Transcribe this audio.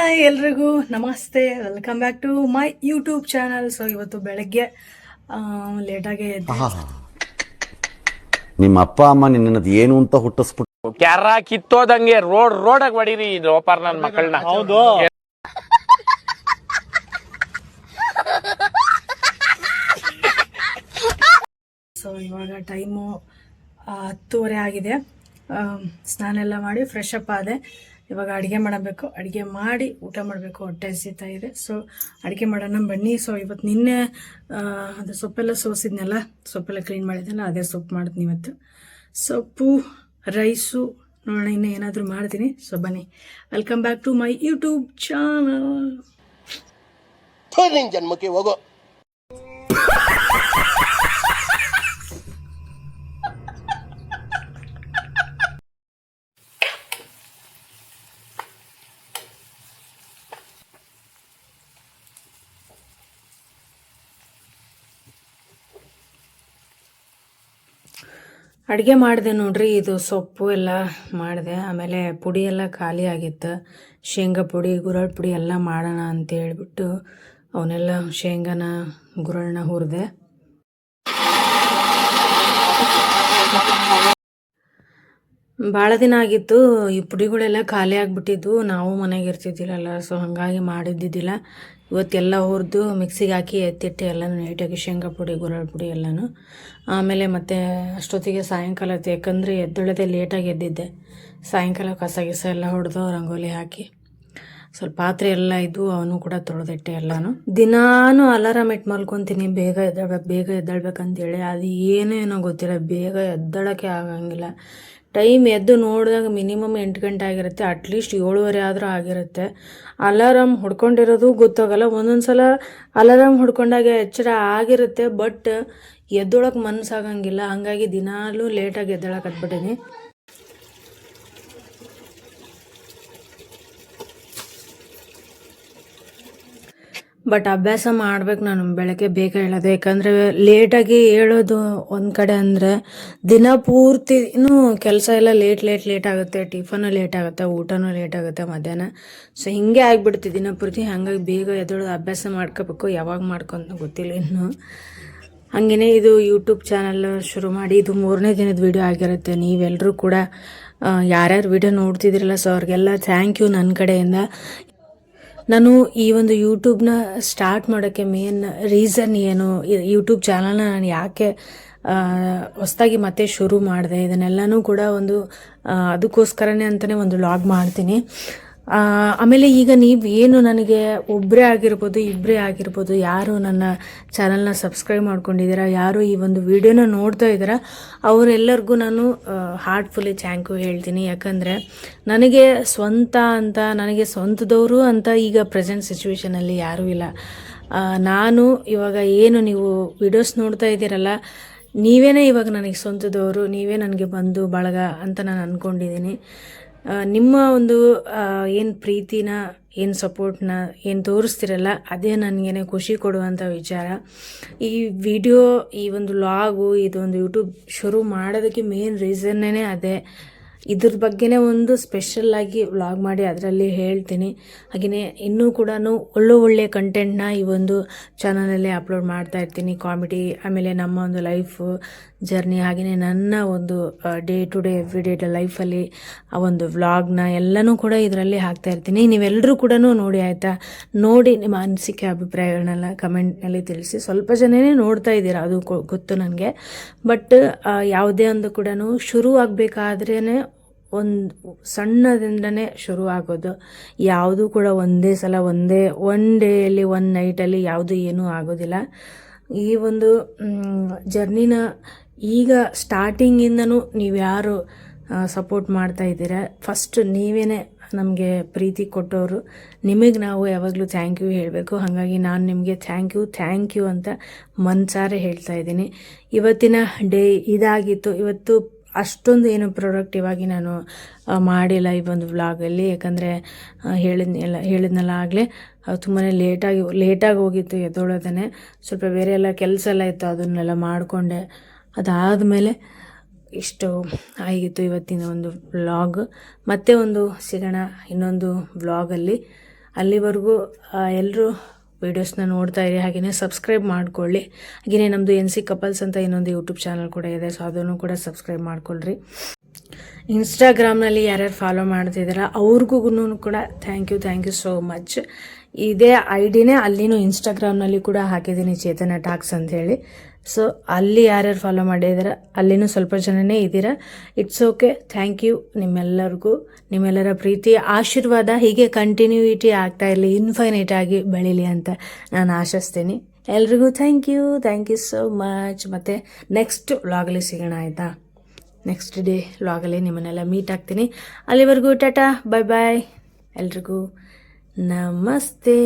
Hi ಎಲ್ರಿಗೂ ನಮಸ್ತೆ, welcome back to my YouTube channel. So ಇವತ್ತು ಬೆಳಗ್ಗೆ ಲೇಟಾಗಿ ಎದ್ದೆ. ನಿಮ್ಮ ಅಪ್ಪ ಅಮ್ಮ ನಿನ್ನದು ಏನು ಅಂತ ಹುಟ್ಟಿಸ್ಬಿಟ್ಟು ಕ್ಯಾರ ಕಿತ್ತೋದಂಗೆ ರೋಡಾಗ ಹೊಡೀರಿ ಇದು ಓಪರ್ ನನ್ನ ಮಕ್ಕಳನ್ನ. ಹೌದು, ಸೊ ಇವಾಗ ಟೈಮು 10:30 ಆಗಿದೆ. ಸ್ನಾನ ಎಲ್ಲ ಮಾಡಿ ಫ್ರೆಶ್ ಅಪ್ ಆದೆ. ಇವಾಗ ಅಡುಗೆ ಮಾಡಬೇಕು, ಅಡುಗೆ ಮಾಡಿ ಊಟ ಮಾಡಬೇಕು, ಹೊಟ್ಟೆ ಹಸಿತಾ ಇದೆ. ಸೊ ಅಡುಗೆ ಮಾಡೋಣ ಬನ್ನಿ. ಸೊ ಇವತ್ತು ನಿನ್ನೆ ಅದು ಸೊಪ್ಪೆಲ್ಲ ಸೋಸಿದ್ನೆಲ್ಲ, ಸೊಪ್ಪೆಲ್ಲ ಕ್ಲೀನ್ ಮಾಡಿದ್ದೆಲ್ಲ ಅದೇ ಸೊಪ್ಪು ಮಾಡ್ತೀನಿ ಇವತ್ತು. ಸೊಪ್ಪು, ರೈಸು, ನೋಡೋಣ ಇನ್ನೂ ಏನಾದರೂ ಮಾಡ್ತೀನಿ. ಸೊ ಬನ್ನಿ, welcome back to my YouTube channel. ಜನ್ಮಕ್ಕೆ ಹೋಗೋ. ಅಡುಗೆ ಮಾಡಿದೆ ನೋಡ್ರಿ. ಇದು ಸೊಪ್ಪು ಎಲ್ಲ ಮಾಡಿದೆ. ಆಮೇಲೆ ಪುಡಿ ಎಲ್ಲ ಖಾಲಿ ಆಗಿತ್ತು. ಶೇಂಗಾ ಪುಡಿ, ಗುರಳ್ ಪುಡಿ ಎಲ್ಲ ಮಾಡೋಣ ಅಂತ ಹೇಳ್ಬಿಟ್ಟು ಅವನ್ನೆಲ್ಲ ಶೇಂಗಾನ ಗುರಳನ್ನ ಹುರಿದೆ. ಭಾಳ ದಿನ ಆಗಿತ್ತು ಈ ಪುಡಿಗಳೆಲ್ಲ ಖಾಲಿ ಆಗಿಬಿಟ್ಟಿದ್ವು. ನಾವು ಮನೆಗೆ ಇರ್ತಿದ್ದಿಲ್ಲಲ್ಲ, ಸೊ ಹಾಗಾಗಿ ಮಾಡಿದ್ದಿದ್ದಿಲ್ಲ. ಇವತ್ತೆಲ್ಲ ಹುರಿದು ಮಿಕ್ಸಿಗೆ ಹಾಕಿ ಎತ್ತಿಟ್ಟು ಎಲ್ಲನೂ ನೀಟಾಗಿ ಶೇಂಗಾ ಪುಡಿ, ಗುರಳ್ ಪುಡಿ ಎಲ್ಲನೂ. ಆಮೇಲೆ ಮತ್ತೆ ಅಷ್ಟೊತ್ತಿಗೆ ಸಾಯಂಕಾಲ ಆಯ್ತು, ಯಾಕಂದರೆ ಎದ್ದೊಳದೆ ಲೇಟಾಗಿ ಎದ್ದಿದ್ದೆ. ಸಾಯಂಕಾಲ ಕಸ ಗಿಸ ಎಲ್ಲ ಹೊಡೆದು ರಂಗೋಲಿ ಹಾಕಿ ಸ್ವಲ್ಪ ಪಾತ್ರೆ ಎಲ್ಲ ಇದ್ವು, ಅವನು ಕೂಡ ತೊಳೆದಿಟ್ಟೆ ಎಲ್ಲನೂ. ದಿನಾನು ಅಲಾರಾಮ್ ಇಟ್ಟು ಮಲ್ಕೊತೀನಿ, ಬೇಗ ಎದ್ದೇಳ್ಬೇಕಂತೇಳಿ. ಅದು ಏನೋ ಗೊತ್ತಿಲ್ಲ, ಬೇಗ ಎದ್ದಳಕ್ಕೆ ಆಗಂಗಿಲ್ಲ. ಟೈಮ್ ಎದ್ದು ನೋಡಿದಾಗ ಮಿನಿಮಮ್ 8 ಗಂಟೆ ಆಗಿರುತ್ತೆ, ಅಟ್ಲೀಸ್ಟ್ 7:30 ಆದರೂ ಆಗಿರುತ್ತೆ. ಅಲಾರಾಮ್ ಹೊಡ್ಕೊಂಡಿರೋದು ಗೊತ್ತಾಗಲ್ಲ. ಒಂದೊಂದು ಸಲ ಅಲಾರಾಮ್ ಹೊಡ್ಕೊಂಡಾಗ ಎಚ್ಚರ ಆಗಿರುತ್ತೆ, ಬಟ್ ಎದ್ದೊಳಕ್ಕೆ ಮನಸ್ಸಾಗಂಗಿಲ್ಲ. ಹಾಗಾಗಿ ದಿನಾಲೂ ಲೇಟಾಗಿ ಎದ್ದಳಕ್ಕೆ ಹತ್ಬಿಟ್ಟೀನಿ. ಬಟ್ ಅಭ್ಯಾಸ ಮಾಡ್ಬೇಕು ನಾನು ಬೆಳಗ್ಗೆ ಬೇಗ ಹೇಳೋದು. ಯಾಕಂದರೆ ಲೇಟಾಗಿ ಹೇಳೋದು ಒಂದು ಕಡೆ ಅಂದರೆ ದಿನ ಪೂರ್ತಿನೂ ಕೆಲಸ ಎಲ್ಲ ಲೇಟ್ ಆಗುತ್ತೆ. ಟಿಫನು ಲೇಟ್ ಆಗುತ್ತೆ, ಊಟನೂ ಲೇಟ್ ಆಗುತ್ತೆ ಮಧ್ಯಾಹ್ನ. ಸೊ ಹಿಂಗೆ ಆಗಿಬಿಡ್ತು ದಿನ ಪೂರ್ತಿ. ಹಾಗಾಗಿ ಬೇಗ ಎದ್ದೇಳೋದು ಅಭ್ಯಾಸ ಮಾಡ್ಕೋಬೇಕು. ಯಾವಾಗ ಮಾಡ್ಕೊಂತ ಗೊತ್ತಿಲ್ಲ ಇನ್ನು. ಹಾಗೆಯೇ ಇದು ಯೂಟ್ಯೂಬ್ ಚಾನಲ್ ಶುರು ಮಾಡಿ ಇದು 3ನೇ ದಿನದ ವಿಡಿಯೋ ಆಗಿರುತ್ತೆ. ನೀವೆಲ್ಲರೂ ಕೂಡ ಯಾರ್ಯಾರು ವಿಡಿಯೋ ನೋಡ್ತಿದ್ದೀರಲ್ಲ, ಸೊ ಅವ್ರಿಗೆಲ್ಲ ಥ್ಯಾಂಕ್ ಯು ನನ್ನ ಕಡೆಯಿಂದ. ನಾನು ಈ ಒಂದು ಯೂಟ್ಯೂಬ್ನ ಸ್ಟಾರ್ಟ್ ಮಾಡೋಕ್ಕೆ ಮೇನ್ ರೀಸನ್ ಏನು, ಯೂಟ್ಯೂಬ್ ಚಾನಲ್ನ ನಾನು ಯಾಕೆ ಹೊಸದಾಗಿ ಮತ್ತೆ ಶುರು ಮಾಡಿದೆ, ಇದನ್ನೆಲ್ಲನೂ ಕೂಡ ಒಂದು ಅದಕ್ಕೋಸ್ಕರನೇ ಅಂತಲೇ ಒಂದು ವ್ಲಾಗ್ ಮಾಡ್ತೀನಿ. ಆಮೇಲೆ ಈಗ ನೀವೇನು ನನಗೆ ಒಬ್ಬರೇ ಆಗಿರ್ಬೋದು, ಇಬ್ಬರೇ ಆಗಿರ್ಬೋದು, ಯಾರು ನನ್ನ ಚಾನಲ್ನ ಸಬ್ಸ್ಕ್ರೈಬ್ ಮಾಡ್ಕೊಂಡಿದ್ದೀರಾ, ಯಾರು ಈ ಒಂದು ವಿಡಿಯೋನ ನೋಡ್ತಾ ಇದ್ದೀರಾ, ಅವರೆಲ್ಲರಿಗೂ ನಾನು ಹಾರ್ಟ್ಫುಲ್ಲಿ ಥ್ಯಾಂಕ್ ಯು ಹೇಳ್ತೀನಿ. ಯಾಕಂದರೆ ನನಗೆ ನನಗೆ ಸ್ವಂತದವರು ಅಂತ ಈಗ ಪ್ರೆಸೆಂಟ್ ಸಿಚುವೇಷನಲ್ಲಿ ಯಾರೂ ಇಲ್ಲ. ನಾನು ಇವಾಗ ಏನು ನೀವು ವಿಡಿಯೋಸ್ ನೋಡ್ತಾ ಇದ್ದೀರಲ್ಲ, ನೀವೇನೇ ಇವಾಗ ನನಗೆ ಸ್ವಂತದವರು, ನೀವೇ ನನಗೆ ಬಂಧು ಬಳಗ ಅಂತ ನಾನು ಅಂದ್ಕೊಂಡಿದ್ದೀನಿ. ನಿಮ್ಮ ಒಂದು ಏನು ಪ್ರೀತಿನ, ಏನು ಸಪೋರ್ಟ್ನ ಏನು ತೋರಿಸ್ತಿರಲ್ಲ, ಅದೇ ನನಗೇನೆ ಖುಷಿ ಕೊಡುವಂಥ ವಿಚಾರ. ಈ ವಿಡಿಯೋ, ಈ ಒಂದು ವ್ಲಾಗು, ಇದೊಂದು ಯೂಟ್ಯೂಬ್ ಶುರು ಮಾಡೋದಕ್ಕೆ ಮೇನ್ ರೀಸನ್ನೇ ಅದೇ. ಇದ್ರ ಬಗ್ಗೆನೇ ಒಂದು ಸ್ಪೆಷಲ್ಲಾಗಿ ವ್ಲಾಗ್ ಮಾಡಿ ಅದರಲ್ಲಿ ಹೇಳ್ತೀನಿ. ಹಾಗೆಯೇ ಇನ್ನೂ ಕೂಡ ಒಳ್ಳೆ ಕಂಟೆಂಟ್ನ ಈ ಒಂದು ಚಾನಲಲ್ಲಿ ಅಪ್ಲೋಡ್ ಮಾಡ್ತಾ ಇರ್ತೀನಿ. ಕಾಮಿಡಿ, ಆಮೇಲೆ ನಮ್ಮ ಒಂದು ಲೈಫ್ ಜರ್ನಿ, ಹಾಗೆಯೇ ನನ್ನ ಒಂದು day to day every day ಲೈಫಲ್ಲಿ ಆ ಒಂದು ವ್ಲಾಗ್ನ ಎಲ್ಲನೂ ಕೂಡ ಇದರಲ್ಲಿ ಹಾಕ್ತಾ ಇರ್ತೀನಿ. ನೀವೆಲ್ಲರೂ ಕೂಡ ನೋಡಿ ಆಯಿತಾ, ನೋಡಿ ನಿಮ್ಮ ಅನಿಸಿಕೆ ಅಭಿಪ್ರಾಯಗಳನ್ನೆಲ್ಲ ಕಮೆಂಟ್ನಲ್ಲಿ ತಿಳಿಸಿ. ಸ್ವಲ್ಪ ಜನನೇ ನೋಡ್ತಾ ಇದ್ದೀರಾ, ಅದು ಗೊತ್ತು ನನಗೆ. ಬಟ್ ಯಾವುದೇ ಒಂದು ಕೂಡ ಶುರು ಆಗಬೇಕಾದ್ರೇ ಒಂದು ಸಣ್ಣದಿಂದನೇ ಶುರು ಆಗೋದು. ಯಾವುದೂ ಕೂಡ ಒಂದೇ ಸಲ ಒನ್ ಡೇಯಲ್ಲಿ, ಒನ್ ನೈಟಲ್ಲಿ ಯಾವುದು ಏನೂ ಆಗೋದಿಲ್ಲ. ಈ ಒಂದು ಜರ್ನಿನ ಈಗ ಸ್ಟಾರ್ಟಿಂಗಿಂದನೂ ನೀವು ಯಾರು ಸಪೋರ್ಟ್ ಮಾಡ್ತಾ ಇದ್ದೀರಾ, ಫಸ್ಟ್ ನೀವೇ ನಮಗೆ ಪ್ರೀತಿ ಕೊಟ್ಟವರು, ನಿಮಗೆ ನಾವು ಯಾವಾಗಲೂ ಥ್ಯಾಂಕ್ ಯು ಹೇಳಬೇಕು. ಹಾಗಾಗಿ ನಾನು ನಿಮಗೆ ಥ್ಯಾಂಕ್ ಯು ಅಂತ ಮನಸಾರೆ ಹೇಳ್ತಾ ಇದ್ದೀನಿ. ಇವತ್ತಿನ ಡೇ ಇದಾಗಿತ್ತು. ಇವತ್ತು ಅಷ್ಟೊಂದು ಏನು ಪ್ರೊಡಕ್ಟಿವ್ ಆಗಿ ನಾನು ಮಾಡಿಲ್ಲ ಈ ಒಂದು ವ್ಲಾಗಲ್ಲಿ. ಯಾಕಂದರೆ ಹೇಳಿದ್ನಲ್ಲ ಆಗಲೇ, ತುಂಬಾ ಲೇಟಾಗಿ ಹೋಗಿತ್ತು ಎದ್ದೊಳೋದೇ. ಸ್ವಲ್ಪ ಬೇರೆ ಎಲ್ಲ ಕೆಲಸ ಎಲ್ಲ ಇತ್ತು, ಅದನ್ನೆಲ್ಲ ಮಾಡಿಕೊಂಡೆ. ಅದಾದಮೇಲೆ ಇಷ್ಟು ಆಗಿತ್ತು ಇವತ್ತಿನ ಒಂದು ವ್ಲಾಗ್. ಮತ್ತೆ ಒಂದು ಸಿಗೋಣ ಇನ್ನೊಂದು ವ್ಲಾಗಲ್ಲಿ. ಅಲ್ಲಿವರೆಗೂ ಎಲ್ಲರೂ ವೀಡಿಯೋಸ್ನ ನೋಡ್ತಾ ಇರಿ, ಹಾಗೆಯೇ ಸಬ್ಸ್ಕ್ರೈಬ್ ಮಾಡ್ಕೊಳ್ಳಿ. ಹಾಗೆಯೇ ನಮ್ಮದು NC ಕಪಲ್ಸ್ ಅಂತ ಇನ್ನೊಂದು ಯೂಟ್ಯೂಬ್ ಚಾನಲ್ ಕೂಡ ಇದೆ, ಸೊ ಅದನ್ನು ಕೂಡ ಸಬ್ಸ್ಕ್ರೈಬ್ ಮಾಡ್ಕೊಳ್ರಿ. ಇನ್ಸ್ಟಾಗ್ರಾಮ್ನಲ್ಲಿ ಯಾರ್ಯಾರು ಫಾಲೋ ಮಾಡ್ತಿದ್ದೀರಾ ಅವ್ರಿಗೂ ಕೂಡ ಥ್ಯಾಂಕ್ ಯು ಸೋ ಮಚ್. ಇದೇ ಐಡಿನೇ ಅಲ್ಲಿನೂ ಇನ್ಸ್ಟಾಗ್ರಾಮ್ನಲ್ಲಿ ಕೂಡ ಹಾಕಿದ್ದೀನಿ, ಚೇತನ ಟಾಕ್ಸ್ ಅಂತ ಹೇಳಿ. ಸೊ ಅಲ್ಲಿ ಯಾರ್ಯಾರು ಫಾಲೋ ಮಾಡಿದ್ದೀರಾ ಅಲ್ಲಿನೂ ಸ್ವಲ್ಪ ಜನನೇ ಇದ್ದೀರಾ. It's okay, thank you. ನಿಮ್ಮೆಲ್ಲರಿಗೂ ನಿಮ್ಮೆಲ್ಲರ ಪ್ರೀತಿ ಆಶೀರ್ವಾದ ಹೀಗೆ ಕಂಟಿನ್ಯೂಯಿಟಿ ಆಗ್ತಾ ಇರಲಿ, ಇನ್ಫೈನೈಟ್ ಆಗಿ ಬೆಳೀಲಿ ಅಂತ ನಾನು ಆಶಿಸ್ತೀನಿ. ಎಲ್ರಿಗೂ ಥ್ಯಾಂಕ್ ಯು ಸೋ ಮಚ್. ಮತ್ತು ನೆಕ್ಸ್ಟ್ ವ್ಲಾಗಲ್ಲಿ ಸಿಗೋಣ ಆಯಿತಾ? ನೆಕ್ಸ್ಟ್ ಡೇ ವ್ಲಾಗಲ್ಲಿ ನಿಮ್ಮನ್ನೆಲ್ಲ ಮೀಟ್ ಆಗ್ತೀನಿ. ಅಲ್ಲಿವರೆಗೂ ಟಾಟಾ, ಬಾಯ್ ಎಲ್ರಿಗೂ ನಮಸ್ತೆ.